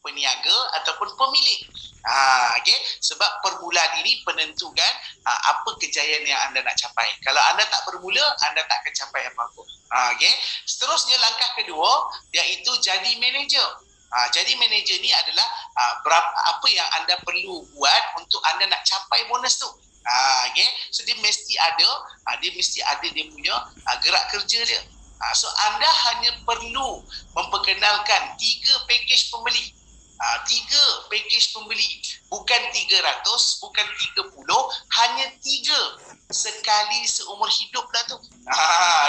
peniaga ataupun pemilik. Okay? Sebab permulaan ini penentukan apa kejayaan yang anda nak capai. Kalau anda tak bermula, anda tak akan capai apa-apa. Okay? Seterusnya langkah kedua iaitu jadi manager. Jadi manager ni adalah apa yang anda perlu buat untuk anda nak capai bonus tu. Okay? So dia mesti ada dia punya gerak kerja dia. So anda hanya perlu memperkenalkan 3 package pembeli. 3 package pembeli, bukan 300, bukan 30, hanya 3 sekali seumur hidup lah tu.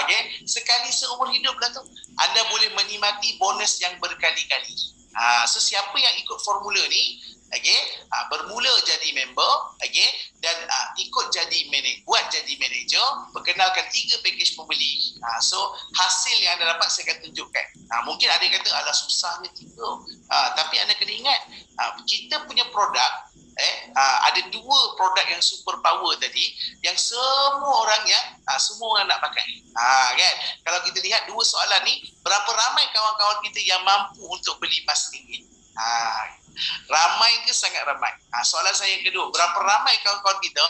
Okay? Sekali seumur hidup lah tu. Anda boleh menikmati bonus yang berkali-kali. So siapa yang ikut formula ni, okay, bermula jadi member, okay, dan ikut buat jadi manager, perkenalkan 3 package pembeli. So hasil yang anda dapat saya akan tunjukkan. Mungkin ada yang kata alah susahnya 3. Tapi anda kena ingat, kita punya produk ada 2 produk yang super power tadi yang semua orang nak pakai. Kan? Kalau kita lihat 2 soalan ni, berapa ramai kawan-kawan kita yang mampu untuk beli emas RM1? Ramai ke sangat ramai? Soalan saya yang kedua, berapa ramai kawan-kawan kita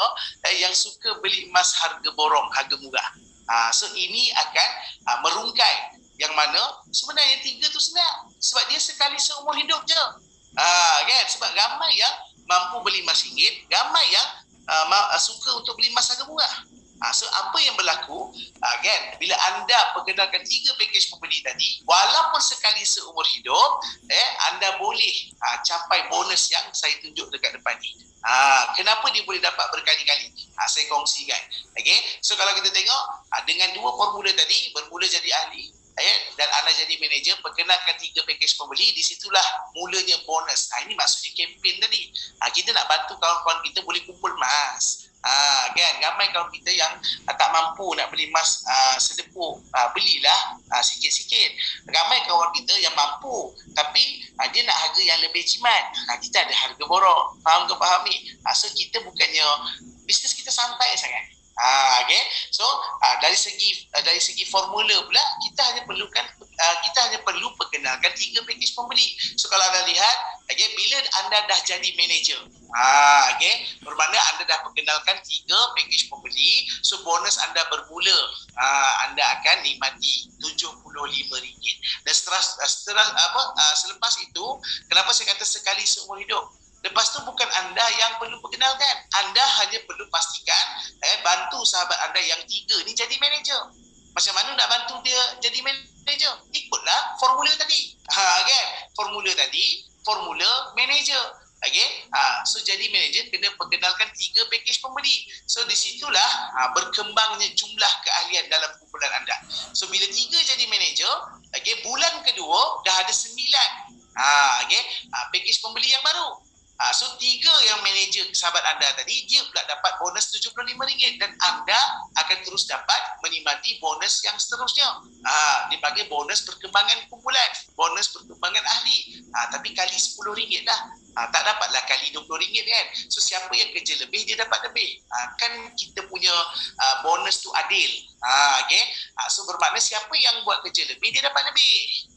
yang suka beli emas harga borong, harga murah? So ini akan merungkai yang mana sebenarnya 3 tu senang sebab dia sekali seumur hidup je. Kan? Sebab ramai yang mampu beli emas RM1, ramai yang suka untuk beli emas harga murah. So apa yang berlaku, kan, bila anda perkenalkan 3 package pembeli tadi, walaupun sekali seumur hidup, anda boleh capai bonus yang saya tunjuk dekat depan ni. Kenapa dia boleh dapat berkali-kali? Saya kongsikan. Okay? So kalau kita tengok, dengan 2 formula tadi, bermula jadi ahli, dan anda jadi manager, perkenalkan 3 package pembeli, di situlah mulanya bonus. Ini maksudnya kempen tadi. Kita nak bantu kawan-kawan kita boleh kumpul emas. Kan, ramai kawan kita yang tak mampu nak beli emas sedepuk, belilah sikit-sikit. Ramai kawan kita yang mampu tapi dia nak harga yang lebih jimat. Kita ada harga borong. Faham ke faham ni? So kita bukannya bisnes kita santai sangat. Okay. So dari segi formula pula kita hanya perlu perkenalkan 3 package pembeli. So kalau anda lihat, okay, bila anda dah jadi manager, okay, bermakna anda dah perkenalkan 3 package pembeli, so bonus anda bermula, anda akan nikmati RM75. Dan selepas itu, kenapa saya kata sekali seumur hidup? Lepas tu bukan anda yang perlu perkenalkan. Anda hanya perlu pastikan bantu sahabat anda yang 3 ni jadi manager. Macam mana nak bantu dia jadi manager? Ikutlah formula tadi. Kan? Formula tadi, formula manager. Okay? So jadi manager kena perkenalkan 3 package pembeli. So di situlah berkembangnya jumlah keahlian dalam kumpulan anda. So bila 3 jadi manager, okay, bulan kedua dah ada 9. Okay? Package pembeli yang baru. So 3 yang manager sahabat anda tadi, dia pula dapat bonus RM75 dan anda akan terus dapat menikmati bonus yang seterusnya. Dipanggil bonus perkembangan kumpulan, bonus perkembangan ahli. Tapi kali RM10 dah. Tak dapatlah kali RM20 kan. So siapa yang kerja lebih, dia dapat lebih. Kan kita punya bonus tu adil. Okay? So bermakna siapa yang buat kerja lebih, dia dapat lebih.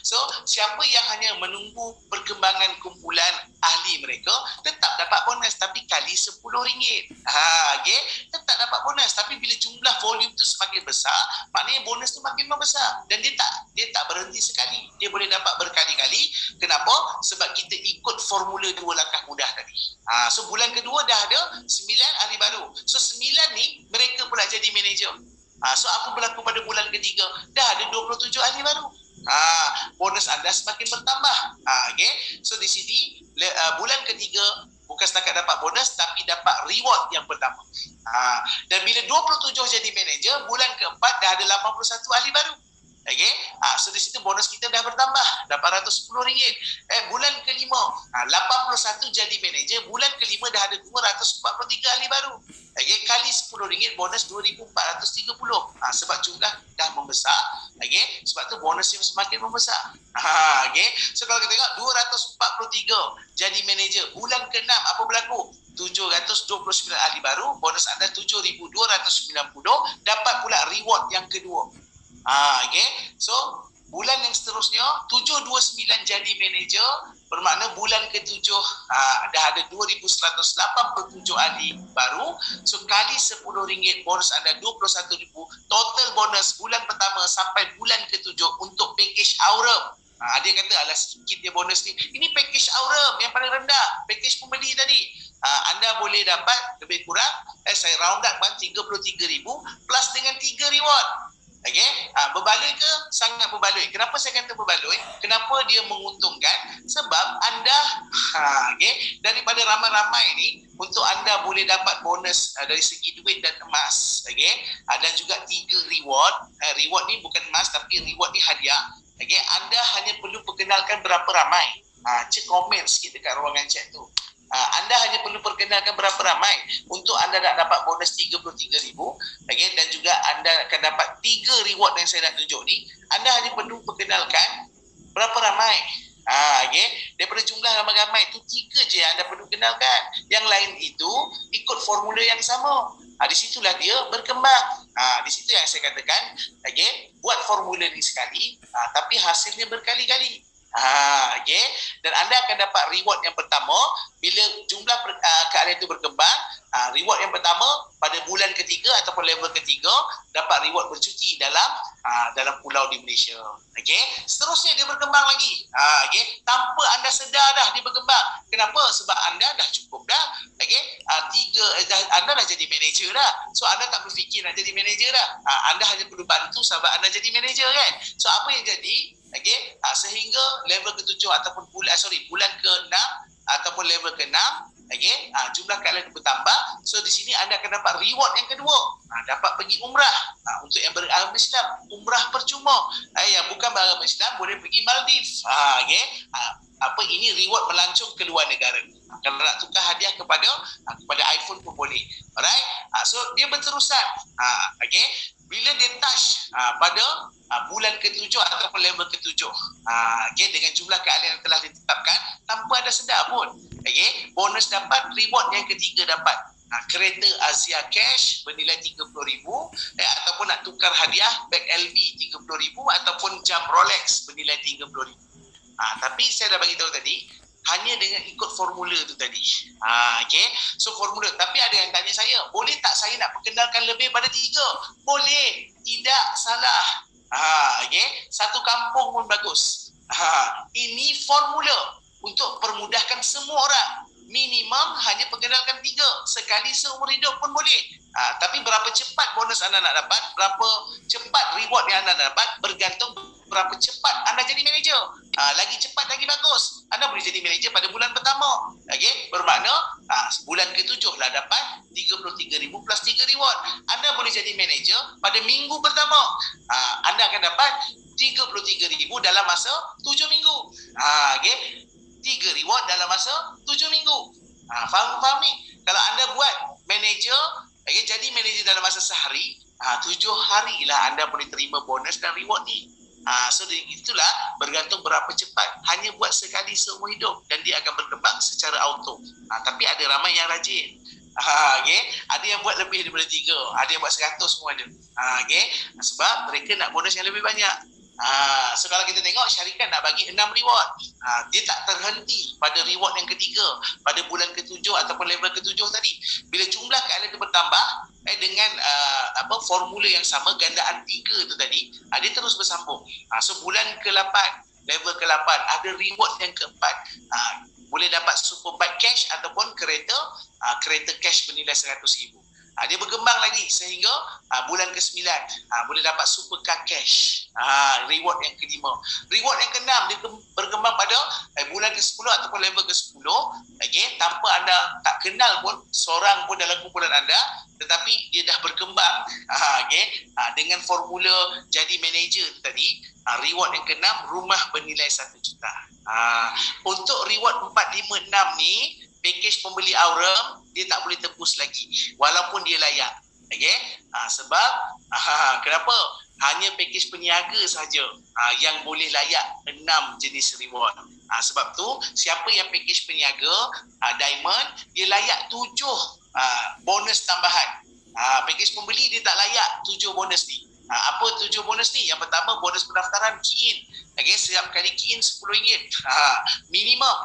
So siapa yang hanya menunggu perkembangan kumpulan ahli mereka, tetap dapat bonus tapi kali RM10. Okay? Tetap dapat bonus tapi bila jumlah volume tu semakin besar, maknanya bonus tu makin membesar. Dan dia tak berhenti sekali, dia boleh dapat berkali-kali. Kenapa? Sebab kita ikut formula 2 langkah mudah tadi. So bulan kedua dah ada 9 ahli baru. So 9 ni mereka pula jadi manager. So apa berlaku pada bulan ketiga? Dah ada 27 ahli baru. Bonus anda semakin bertambah. Okay? So di sini bulan ketiga bukan setakat dapat bonus tapi dapat reward yang pertama. Dan bila 27 jadi manager, bulan keempat dah ada 81 ahli baru. Okay? So di situ bonus kita dah bertambah RM810. Bulan kelima 81 jadi manager, bulan kelima dah ada 243 ahli baru. Okay? Kali RM10 bonus RM2,430. Sebab jumlah dah membesar. Okay? Sebab tu bonusnya semakin membesar. Okay? So kalau kita tengok 243 jadi manager, bulan ke-6 apa berlaku? 729 ahli baru, bonus anda 7,290, dapat pula reward yang kedua. Okay? So bulan yang seterusnya 729 jadi manager, bermakna bulan ke-7 dah ada 2,187 ahli baru. So kali RM10 bonus anda 21,000, total bonus bulan pertama sampai bulan ke-7 untuk package Aurum. Ada yang kata alah sikit dia bonus ni. Ini package Aurum yang paling rendah, package pembeli tadi. Anda boleh dapat lebih kurang, saya round up 33,000 plus dengan 3 reward. Okey, berbaloi ke? Sangat berbaloi. Kenapa saya kata berbaloi? Kenapa dia menguntungkan? Sebab anda daripada ramai-ramai ni, untuk anda boleh dapat bonus dari segi duit dan emas. Okey, dan juga 3 reward. Reward ni bukan emas tapi reward ni hadiah. Okey, anda hanya perlu perkenalkan berapa ramai. Cek komen sikit dekat ruangan chat tu. Anda hanya perlu perkenalkan berapa ramai untuk anda nak dapat bonus 33,000, okay, dan juga anda akan dapat 3 reward yang saya nak tunjuk ni. Anda hanya perlu perkenalkan berapa ramai. Okay. Daripada jumlah ramai-ramai itu 3 je yang anda perlu kenalkan. Yang lain itu ikut formula yang sama. Di situlah dia berkembang. Di situ yang saya katakan, okay, buat formula ni sekali, tapi hasilnya berkali-kali. Okay. Dan anda akan dapat reward yang pertama bila jumlah keahlian itu berkembang. Reward yang pertama pada bulan ketiga ataupun level ketiga dapat reward bercuti dalam pulau di Malaysia. Okay. Seterusnya dia berkembang lagi. Okay. Tanpa anda sedar dah dia berkembang. Kenapa? Sebab anda dah cukup dah. Okay. Anda dah jadi manager dah. So anda tak berfikir nak jadi manager dah. Anda hanya perlu bantu sahabat anda jadi manager kan. So apa yang jadi? Okay, sehingga level ke-7 ataupun bulan ke-6 ataupun level ke-6, okay, jumlah kalian bertambah. So di sini anda akan dapat reward yang kedua, dapat pergi umrah. Untuk yang beragama Islam, umrah percuma. Yang bukan beragama Islam boleh pergi Maldives. Okay. Ini reward melancong ke luar negara. Kalau nak tukar hadiah kepada iPhone pun boleh. Alright. So dia berterusan. Okay. Bila dia touch pada bulan ke-7 ataupun level ke-7, okay, dengan jumlah keahlian yang telah ditetapkan, tanpa ada sedar pun, okay, bonus dapat, reward yang ketiga dapat kereta Asia Cash bernilai 30,000, ataupun nak tukar hadiah bag LV 30,000 ataupun jam Rolex bernilai 30,000. Tapi saya dah bagi tahu tadi, hanya dengan ikut formula tu tadi. Okay. So formula. Tapi ada yang tanya saya, boleh tak saya nak perkenalkan lebih pada 3? Boleh. Tidak salah. Okay. Satu kampung pun bagus. Ini formula untuk permudahkan semua orang. Minimum hanya perkenalkan 3. Sekali seumur hidup pun boleh. Tapi berapa cepat bonus anda nak dapat, berapa cepat reward yang anda dapat, bergantung berapa cepat anda jadi manager. Lagi cepat lagi bagus. Anda boleh jadi manager pada bulan pertama. Okay? Bermakna bulan ke-7 lah dapat 33,000 plus 3 reward. Anda boleh jadi manager pada minggu pertama. Anda akan dapat 33,000 dalam masa 7 minggu. Okay? 3 reward dalam masa 7 minggu. Faham ni? Kalau anda buat manager, okay, jadi manager dalam masa sehari, 7 hari lah anda boleh terima bonus dan reward ni. So itulah bergantung berapa cepat. Hanya buat sekali seumur hidup dan dia akan berkembang secara auto. Tapi ada ramai yang rajin. Okay. Ada yang buat lebih daripada 3, ada yang buat 100 semua ada. Okay. Sebab mereka nak bonus yang lebih banyak. So kalau kita tengok syarikat nak bagi 6 reward, dia tak terhenti pada reward yang ketiga pada bulan ke-7 ataupun level ke-7 tadi. Bila jumlah keahlian itu bertambah dengan formula yang sama, gandaan 3 tu tadi, dia terus bersambung. So bulan ke-8, level ke-8 ada reward yang ke-4, boleh dapat super bike cash ataupun kereta cash bernilai 100,000. Dia berkembang lagi sehingga bulan ke-9 boleh dapat super car cash, reward yang ke-5. Reward yang ke-6 dia berkembang pada bulan ke-10 ataupun level ke-10, okay, tanpa anda tak kenal pun seorang pun dalam kumpulan anda, tetapi dia dah berkembang, okay, dengan formula jadi manager tadi. Reward yang ke-6, rumah bernilai 1 juta. Untuk reward 4, 5, 6 ni, package pembeli Aurum dia tak boleh tebus lagi walaupun dia layak. Okey. Sebab kenapa? Hanya package peniaga saja yang boleh layak 6 jenis reward. Sebab tu siapa yang package peniaga diamond, dia layak 7 bonus tambahan. Package pembeli dia tak layak 7 bonus ni. Apa tujuh bonus ni? Yang pertama, bonus pendaftaran key in. Okay, setiap kali key in RM10. Minimum,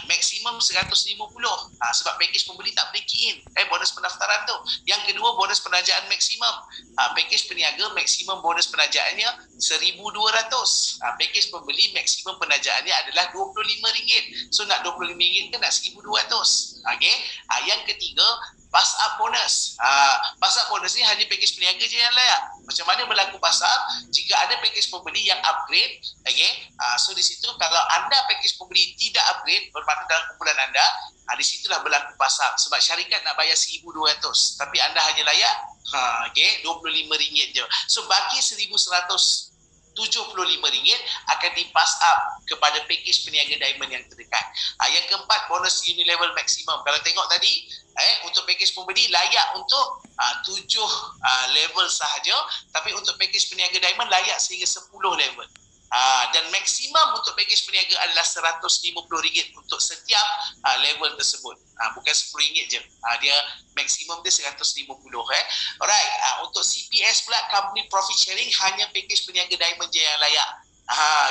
maksimum RM150. Sebab package pembeli tak boleh key in. Bonus pendaftaran tu. Yang kedua, bonus penajaan maksimum. Package peniaga, maksimum bonus penajaannya RM1,200. Package pembeli, maksimum penajaannya adalah RM25. So nak RM25 ke nak RM1,200. Okay. Yang ketiga, pass up bonus. Pass up bonus ni hanya package peniaga je yang layak. Macam mana berlaku pass up? Jika ada package pembeli yang upgrade, okay, so di situ kalau anda package pembeli tidak upgrade, bermakna dalam kumpulan anda, di situlah berlaku pass up. Sebab syarikat nak bayar RM1,200, tapi anda hanya layak okay, RM25 je. So baki RM1,175 akan di-pass up kepada package peniaga diamond yang terdekat. Yang keempat, bonus unilevel maksimum. Kalau tengok tadi, untuk package pembeli layak untuk 7 level sahaja, tapi untuk package peniaga diamond layak sehingga 10 level. Dan maksimum untuk package peniaga adalah RM150 untuk setiap level tersebut. Bukan RM10 je. Dia maksimum dia RM150. Alright, untuk CPS pula, company profit sharing, hanya package peniaga diamond je yang layak.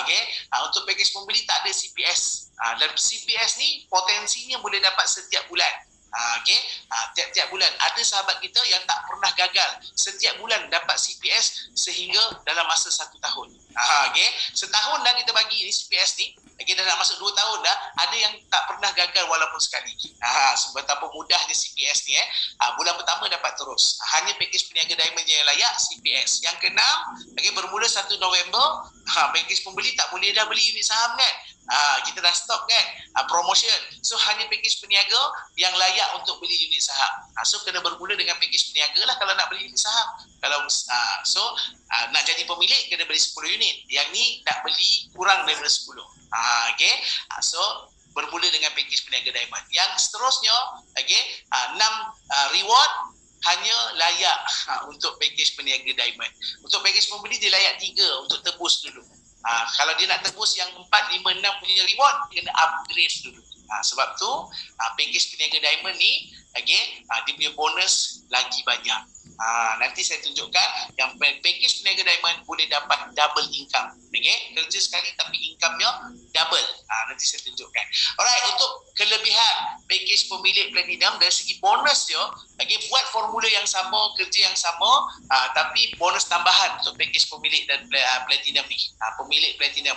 Okay. Untuk package pembeli tak ada CPS. Dan CPS ni potensinya boleh dapat setiap bulan. Okay. Tiap-tiap bulan. Ada sahabat kita yang tak pernah gagal, setiap bulan dapat CPS sehingga dalam masa 1 tahun. Okay. Setahun dah kita bagi ni CPS ni, okay, dah nak masuk 2 tahun dah, ada yang tak pernah gagal walaupun sekali. Betapa mudahnya CPS ni. Bulan pertama dapat terus. Hanya package peniaga diamond yang layak CPS. Yang keenam, okay, bermula 1 November, package pembeli tak boleh dah beli unit saham kan. Kita dah stop kan promotion. So hanya package peniaga yang layak untuk beli unit saham. So kena bermula dengan package peniaga lah kalau nak beli unit saham. Kalau nak jadi pemilik kena beli 10 unit. Yang ni nak beli kurang daripada 10. Okay. So bermula dengan package peniaga diamond. Yang seterusnya, okay, 6 reward hanya layak untuk package peniaga diamond. Untuk package pembeli dia layak 3 untuk tebus dulu. Kalau dia nak tebus yang 4, 5, 6 punya reward, dia kena upgrade dulu. Sebab tu package peniaga diamond ni, okay, dia punya bonus lagi banyak. Nanti saya tunjukkan yang package peniaga diamond boleh dapat double income. Okay, kerja sekali tapi income-nya double. Nanti saya tunjukkan. Alright, untuk kelebihan package pemilik platinum dari segi bonus dia, okay, buat formula yang sama, kerja yang sama, tapi bonus tambahan untuk package pemilik dan platinum ni. Pemilik platinum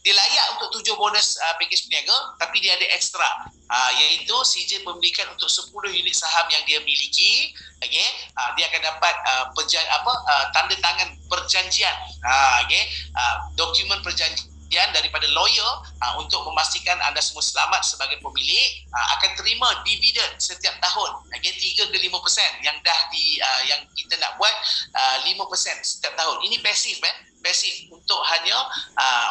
dia layak untuk 7 bonus package peniaga, tapi dia ada ekstra, iaitu CJ memberikan untuk 10 unit saham yang dia miliki, okay, dia akan dapat tanda tangan perjanjian, okay, dokumen perjanjian daripada lawyer untuk memastikan anda semua selamat sebagai pemilik, akan terima dividen setiap tahun, okay, 3 ke 5% yang dah yang kita nak buat 5% setiap tahun. Ini pasif pasif untuk hanya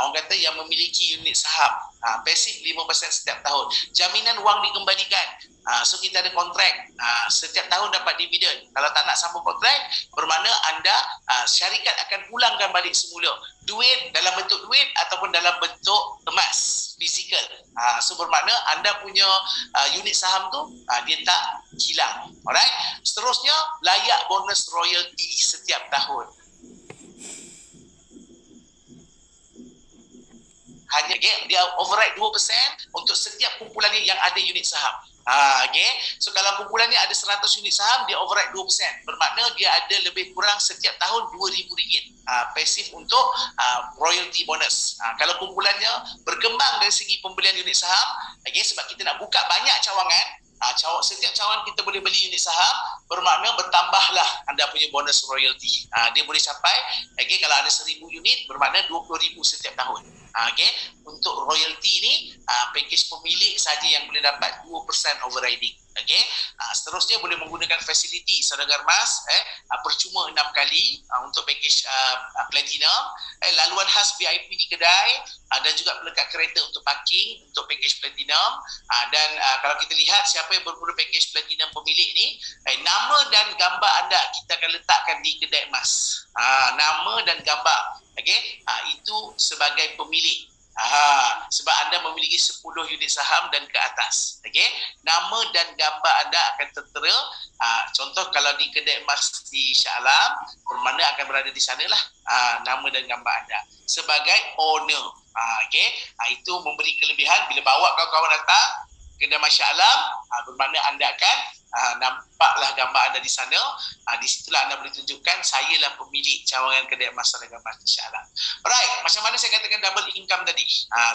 orang kata yang memiliki unit saham. Pasif 5% setiap tahun. Jaminan wang dikembalikan. So kita ada kontrak, setiap tahun dapat dividen. Kalau tak nak sambung kontrak, bermakna anda syarikat akan pulangkan balik semula duit dalam bentuk duit ataupun dalam bentuk emas fizikal. So bermakna anda punya unit saham tu dia tak hilang. Alright. Seterusnya, layak bonus royalty setiap tahun. Hanya dia override 2% untuk setiap kumpulannya yang ada unit saham. Okay. So kalau kumpulannya ada 100 unit saham, dia override 2%. Bermakna dia ada lebih kurang setiap tahun RM2,000 pasif untuk royalty bonus. Kalau kumpulannya berkembang dari segi pembelian unit saham, okay, sebab kita nak buka banyak cawangan, setiap cawangan kita boleh beli unit saham, bermakna bertambahlah anda punya bonus royalty. Dia boleh capai, okay, kalau ada 1,000 unit, bermakna RM20,000 setiap tahun. Okay. Untuk royalty ni, package pemilik saja yang boleh dapat 2% overriding. Okay. Seterusnya boleh menggunakan fasiliti saudagar emas percuma 6 kali untuk package platinum, laluan khas VIP di kedai, dan juga pelekat kereta untuk parking untuk package platinum. Dan kalau kita lihat siapa yang bermula package platinum pemilik ni, nama dan gambar anda kita akan letakkan di kedai emas. Nama dan gambar, okay, itu sebagai pemilik. Sebab anda memiliki 10 unit saham dan ke atas. Okey, nama dan gambar anda akan tertera. Contoh kalau di kedai emas di Shah Alam, bermakna akan berada di sanalah nama dan gambar anda sebagai owner. Okey, itu memberi kelebihan bila bawa kawan-kawan datang kedai emas Shah Alam, bermakna anda akan nampaklah gambar anda di sana. Di situlah anda boleh tunjukkan saya lah pemilik cawangan kedai emas Saranaga Emas di Shah Alam. Alright, macam mana saya katakan double income tadi?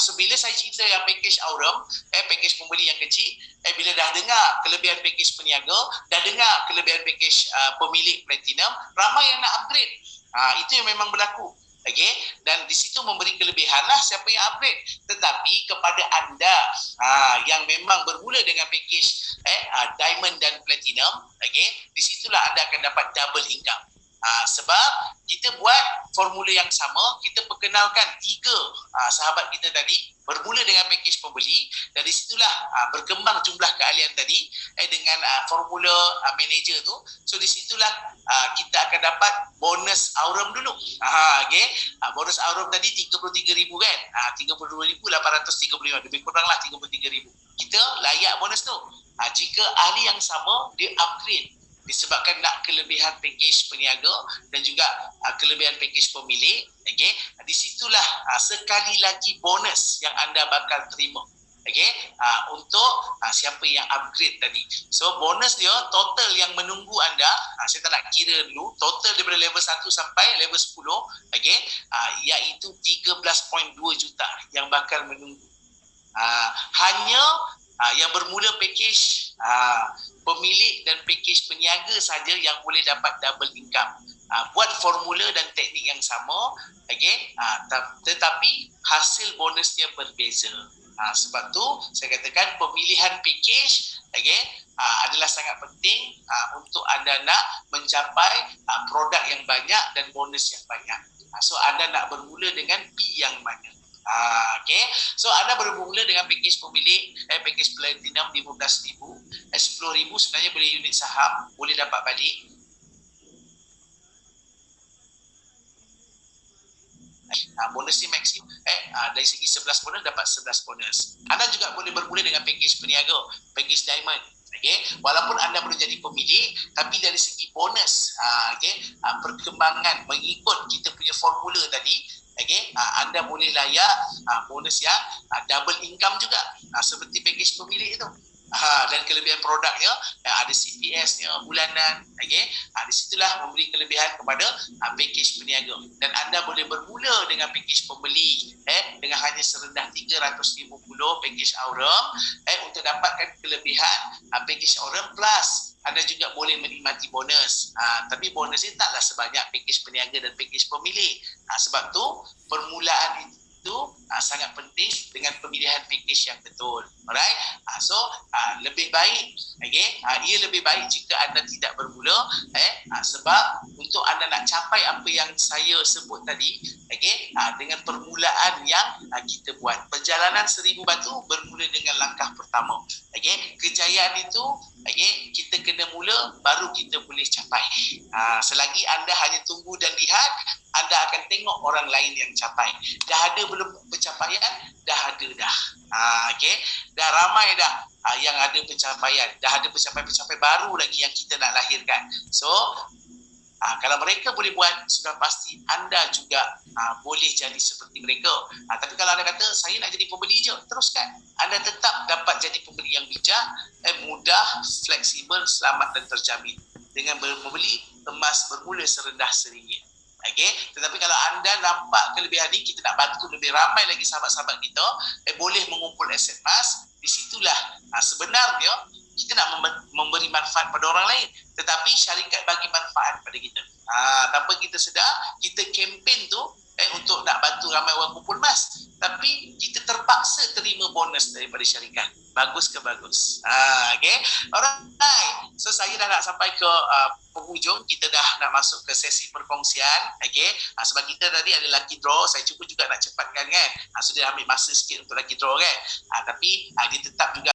So bila saya cerita yang package Aurum, package pembeli yang kecil, bila dah dengar kelebihan package peniaga, dah dengar kelebihan package pemilik platinum, ramai yang nak upgrade. Itu yang memang berlaku. Okay? Dan di situ memberi kelebihan lah siapa yang upgrade. Tetapi kepada anda yang memang bermula dengan package diamond dan platinum, okay, di situlah anda akan dapat double income. Sebab kita buat formula yang sama, kita perkenalkan 3 sahabat kita tadi bermula dengan package pembeli, dan di situlah berkembang jumlah keahlian tadi dengan formula manager tu. So di situlah kita akan dapat bonus Aurum dulu. Okay. Bonus Aurum tadi 33,000 kan, 32,835, lebih kuranglah 33,000. Kita layak bonus tu. Jika ahli yang sama dia upgrade disebabkan nak kelebihan package peniaga dan juga kelebihan package pemilik, okay, di situlah sekali lagi bonus yang anda bakal terima, okay, untuk siapa yang upgrade tadi. So bonus dia total yang menunggu anda, saya tak nak kira dulu, total daripada level 1 sampai level 10, okay, iaitu 13.2 juta yang bakal menunggu. Hanya yang bermula package pemilik dan package peniaga saja yang boleh dapat double income. Buat formula dan teknik yang sama, okay, tetapi hasil bonusnya berbeza. Sebab tu saya katakan pemilihan package, okay, adalah sangat penting untuk anda nak mencapai produk yang banyak dan bonus yang banyak. So anda nak bermula dengan P yang mana? Okay. So anda bermula dengan package pemilik, package platinum 15,000, 10,000 sebenarnya boleh unit saham, boleh dapat balik. Bonus ni maksimum dari segi 11 bonus dapat 11 bonus. Anda juga boleh bermula dengan package peniaga, package diamond. Okay. Walaupun anda belum jadi pemilik, tapi dari segi bonus, perkembangan mengikut kita punya formula tadi, okay, anda boleh layak bonus yang double income juga, seperti package pemilik itu. Dan kelebihan produknya ada CPS-nya bulanan, okay. Di situlah memberi kelebihan kepada package peniaga, dan anda boleh bermula dengan package pembeli dengan hanya serendah 350 package Aurum untuk dapatkan kelebihan package Aurum, plus anda juga boleh menikmati bonus. Tapi bonus ini taklah sebanyak package peniaga dan package pemilik. Sebab tu permulaan itu sangat penting dengan pemilihan package yang betul. Alright. So lebih baik, okay, ia lebih baik jika anda tidak bermula, sebab untuk anda nak capai apa yang saya sebut tadi, okay, dengan permulaan yang kita buat. Perjalanan 1000 batu bermula dengan langkah pertama. Okay. Kejayaan itu, okay, kita kena mula baru kita boleh capai. Selagi anda hanya tunggu dan lihat, anda akan tengok orang lain yang capai. Dah ada belum pencapaian? Dah ada dah. Okay. Dah ramai dah yang ada pencapaian. Dah ada pencapaian-pencapaian baru lagi yang kita nak lahirkan. So kalau mereka boleh buat, sudah pasti anda juga boleh jadi seperti mereka. Tapi kalau anda kata saya nak jadi pembeli je, teruskan. Anda tetap dapat jadi pembeli yang bijak, mudah, fleksibel, selamat dan terjamin dengan membeli emas bermula serendah RM1. Okay. Tetapi kalau anda nampak kelebihan ini, kita nak bantu lebih ramai lagi sahabat-sahabat kita boleh mengumpul aset emas. Di situlah sebenarnya kita nak memberi manfaat pada orang lain, tetapi syarikat bagi manfaat pada kita. Tanpa kita sedar, kita kempen tu untuk nak bantu ramai orang kumpul emas, tapi kita terpaksa terima bonus daripada syarikat. Bagus ke bagus? Okay. Alright. So saya dah nak sampai ke penghujung. Kita dah nak masuk ke sesi perkongsian. Okay. Sebab kita tadi ada lucky draw, saya cuba juga nak cepatkan kan. So dia ambil masa sikit untuk lucky draw kan. Tapi dia tetap juga